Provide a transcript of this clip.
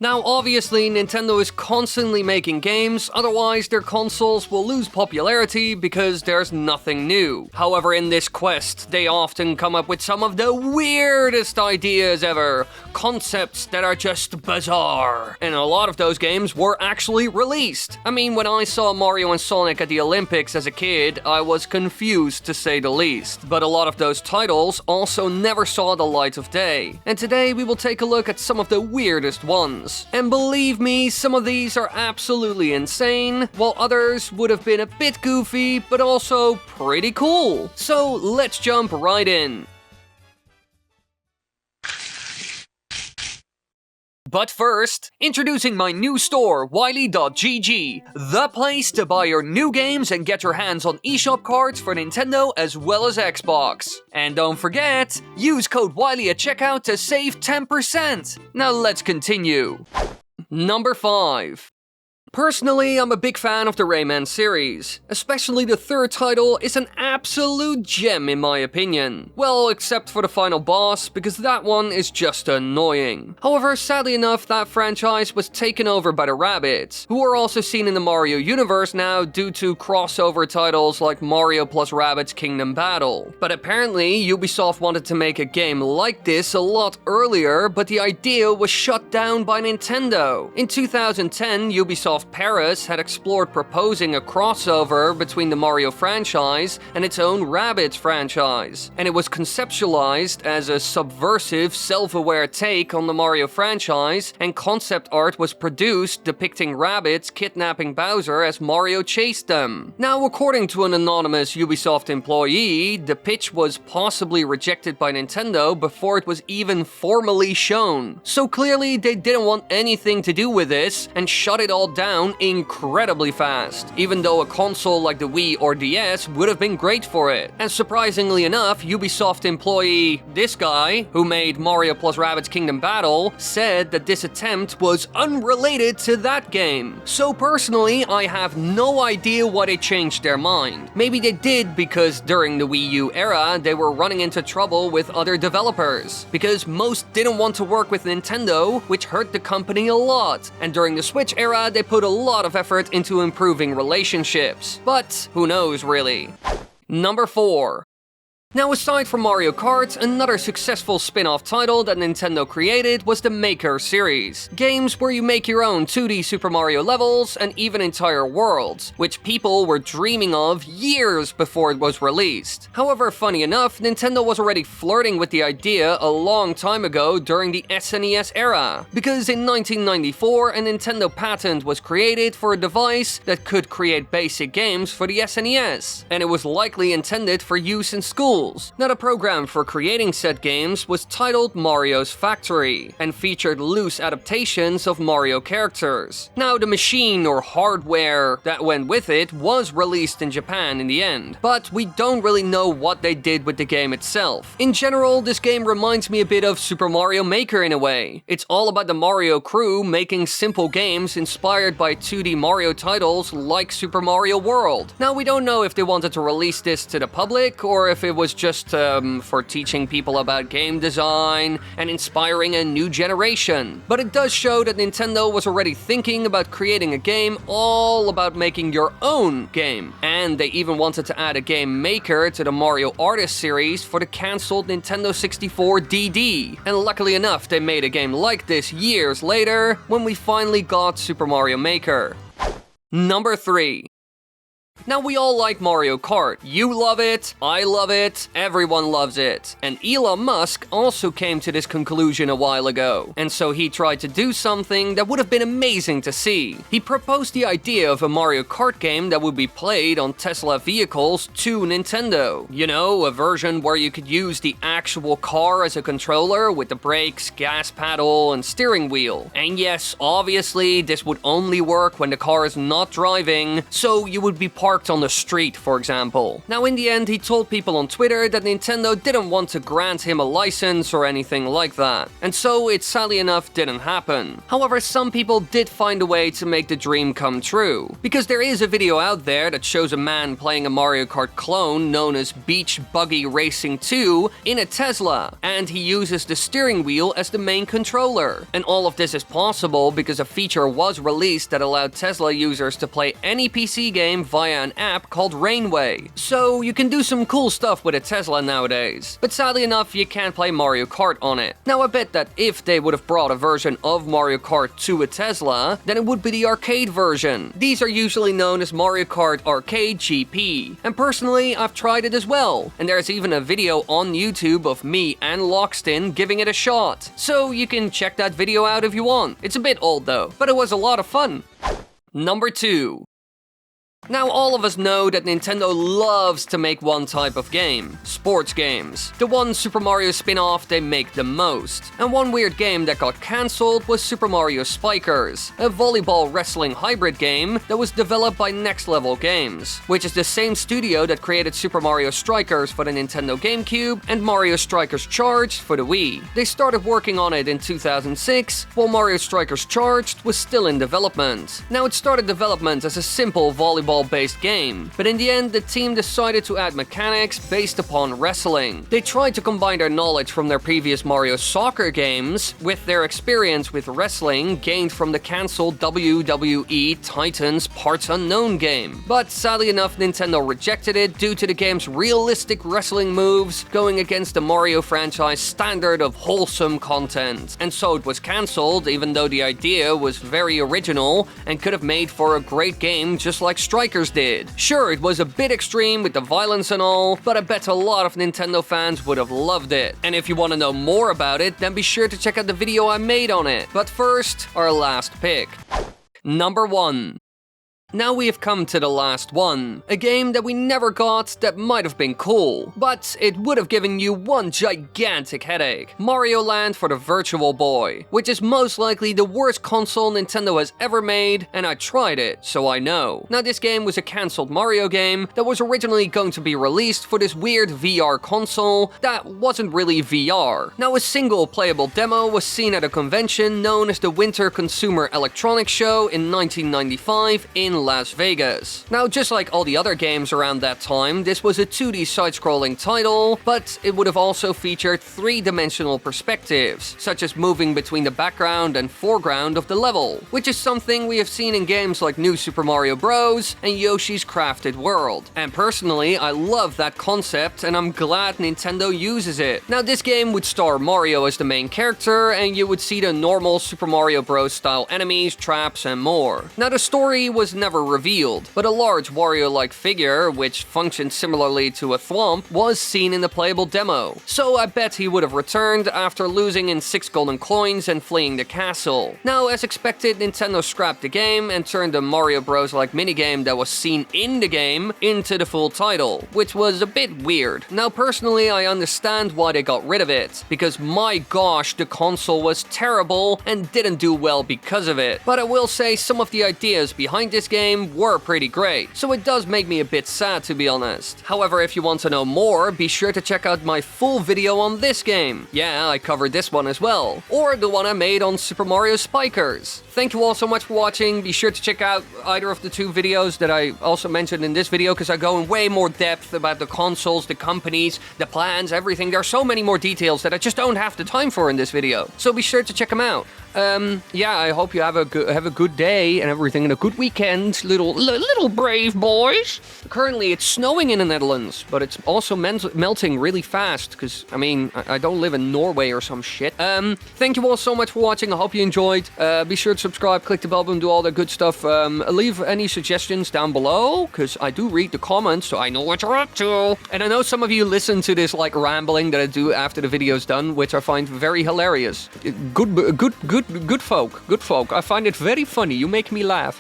Now obviously Nintendo is constantly making games, otherwise their consoles will lose popularity because there's nothing new. However, in this quest, they often come up with some of the weirdest ideas ever, concepts that are just bizarre. And a lot of those games were actually released. I mean, when I saw Mario and Sonic at the Olympics as a kid, I was confused to say the least. But a lot of those titles also never saw the light of day. And today we will take a look at some of the weirdest ones. And believe me, some of these are absolutely insane, while others would have been a bit goofy, but also pretty cool. So let's jump right in. But first, introducing my new store, Wily.gg, the place to buy your new games and get your hands on eShop cards for Nintendo as well as Xbox. And don't forget, use code Wily at checkout to save 10%. Now let's continue. Number 5. Personally, I'm a big fan of the Rayman series. Especially the third title is an absolute gem in my opinion. Well, except for the final boss, because that one is just annoying. However, sadly enough, that franchise was taken over by the Rabbids, who are also seen in the Mario universe now due to crossover titles like Mario plus Rabbids Kingdom Battle. But apparently, Ubisoft wanted to make a game like this a lot earlier, but the idea was shut down by Nintendo. In 2010, Ubisoft Paris had explored proposing a crossover between the Mario franchise and its own Rabbids franchise, and it was conceptualized as a subversive, self-aware take on the Mario franchise, and concept art was produced depicting Rabbids kidnapping Bowser as Mario chased them. Now, according to an anonymous Ubisoft employee, the pitch was possibly rejected by Nintendo before it was even formally shown. So clearly they didn't want anything to do with this and shut it all down incredibly fast, even though a console like the Wii or DS would have been great for it. And surprisingly enough, Ubisoft employee, this guy, who made Mario plus Rabbids Kingdom Battle, said that this attempt was unrelated to that game. So personally, I have no idea why they changed their mind. Maybe they did because during the Wii U era, they were running into trouble with other developers, because most didn't want to work with Nintendo, which hurt the company a lot. And during the Switch era, they put a lot of effort into improving relationships. But who knows, really? Number 4. Now, aside from Mario Kart, another successful spin-off title that Nintendo created was the Maker series. Games where you make your own 2D Super Mario levels and even entire worlds, which people were dreaming of years before it was released. However, funny enough, Nintendo was already flirting with the idea a long time ago during the SNES era, because in 1994 a Nintendo patent was created for a device that could create basic games for the SNES, and it was likely intended for use in schools. Now, the program for creating said games was titled Mario's Factory, and featured loose adaptations of Mario characters. Now, the machine or hardware that went with it was released in Japan in the end, but we don't really know what they did with the game itself. In general, this game reminds me a bit of Super Mario Maker in a way. It's all about the Mario crew making simple games inspired by 2D Mario titles like Super Mario World. Now, we don't know if they wanted to release this to the public or if it was just for teaching people about game design and inspiring a new generation. But it does show that Nintendo was already thinking about creating a game all about making your own game. And they even wanted to add a game maker to the Mario Artist series for the cancelled Nintendo 64 DD. And luckily enough, they made a game like this years later when we finally got Super Mario Maker. Number 3. Now, we all like Mario Kart. You love it, I love it, everyone loves it. And Elon Musk also came to this conclusion a while ago. And so he tried to do something that would have been amazing to see. He proposed the idea of a Mario Kart game that would be played on Tesla vehicles to Nintendo. You know, a version where you could use the actual car as a controller with the brakes, gas pedal, and steering wheel. And yes, obviously, this would only work when the car is not driving, so you would be part parked on the street, for example. Now in the end, he told people on Twitter that Nintendo didn't want to grant him a license or anything like that, and so it sadly enough didn't happen. However, some people did find a way to make the dream come true, because there is a video out there that shows a man playing a Mario Kart clone known as Beach Buggy Racing 2 in a Tesla, and he uses the steering wheel as the main controller. And all of this is possible because a feature was released that allowed Tesla users to play any PC game via an app called Rainway. So you can do some cool stuff with a Tesla nowadays. But sadly enough, you can't play Mario Kart on it. Now I bet that if they would have brought a version of Mario Kart to a Tesla, then it would be the arcade version. These are usually known as Mario Kart Arcade GP. And personally, I've tried it as well. And there's even a video on YouTube of me and Lockstin giving it a shot. So you can check that video out if you want. It's a bit old though, but it was a lot of fun. Number 2. Now all of us know that Nintendo loves to make one type of game, sports games. The one Super Mario spin-off they make the most. And one weird game that got cancelled was Super Mario Spikers, a volleyball wrestling hybrid game that was developed by Next Level Games, which is the same studio that created Super Mario Strikers for the Nintendo GameCube and Mario Strikers Charged for the Wii. They started working on it in 2006, while Mario Strikers Charged was still in development. Now it started development as a simple volleyball-based game, but in the end the team decided to add mechanics based upon wrestling. They tried to combine their knowledge from their previous Mario Soccer games with their experience with wrestling gained from the cancelled WWE Titans Parts Unknown game. But sadly enough, Nintendo rejected it due to the game's realistic wrestling moves going against the Mario franchise standard of wholesome content. And so it was cancelled, even though the idea was very original and could have made for a great game just like Strikers did. Sure, it was a bit extreme with the violence and all, but I bet a lot of Nintendo fans would have loved it. And if you want to know more about it, then be sure to check out the video I made on it. But first, our last pick. Number 1. Now we have come to the last one, a game that we never got that might have been cool, but it would have given you one gigantic headache. Mario Land for the Virtual Boy, which is most likely the worst console Nintendo has ever made, and I tried it, so I know. Now this game was a cancelled Mario game that was originally going to be released for this weird VR console that wasn't really VR. Now a single playable demo was seen at a convention known as the Winter Consumer Electronics Show in 1995 in Las Vegas. Now, just like all the other games around that time, this was a 2D side-scrolling title, but it would have also featured three-dimensional perspectives, such as moving between the background and foreground of the level, which is something we have seen in games like New Super Mario Bros. And Yoshi's Crafted World. And personally, I love that concept, and I'm glad Nintendo uses it. Now, this game would star Mario as the main character, and you would see the normal Super Mario Bros. Style enemies, traps, and more. Now, the story was never revealed, but a large Wario-like figure, which functioned similarly to a thwomp, was seen in the playable demo. So I bet he would have returned after losing in 6 golden coins and fleeing the castle. Now, as expected, Nintendo scrapped the game and turned the Mario Bros-like minigame that was seen in the game into the full title, which was a bit weird. Now, personally, I understand why they got rid of it, because my gosh, the console was terrible and didn't do well because of it. But I will say some of the ideas behind this game were pretty great, so it does make me a bit sad, to be honest. However, if you want to know more, be sure to check out my full video on this game. Yeah, I covered this one as well, or the one I made on Super Mario Spikers. Thank you all so much for watching. Be sure to check out either of the 2 videos that I also mentioned in this video, because I go in way more depth about the consoles, the companies, the plans, everything. There are so many more details that I just don't have the time for in this video, so be sure to check them out. Yeah, I hope you have a good day and everything, and a good weekend, little brave boys. Currently, it's snowing in the Netherlands, but it's also melting really fast, because, I mean, I don't live in Norway or some shit. Thank you all so much for watching. I hope you enjoyed. Be sure to subscribe, click the bell button, do all that good stuff. Leave any suggestions down below, because I do read the comments, so I know what you're up to. And I know some of you listen to this, like, rambling that I do after the video's done, which I find very hilarious. Good folk. I find it very funny. You make me laugh.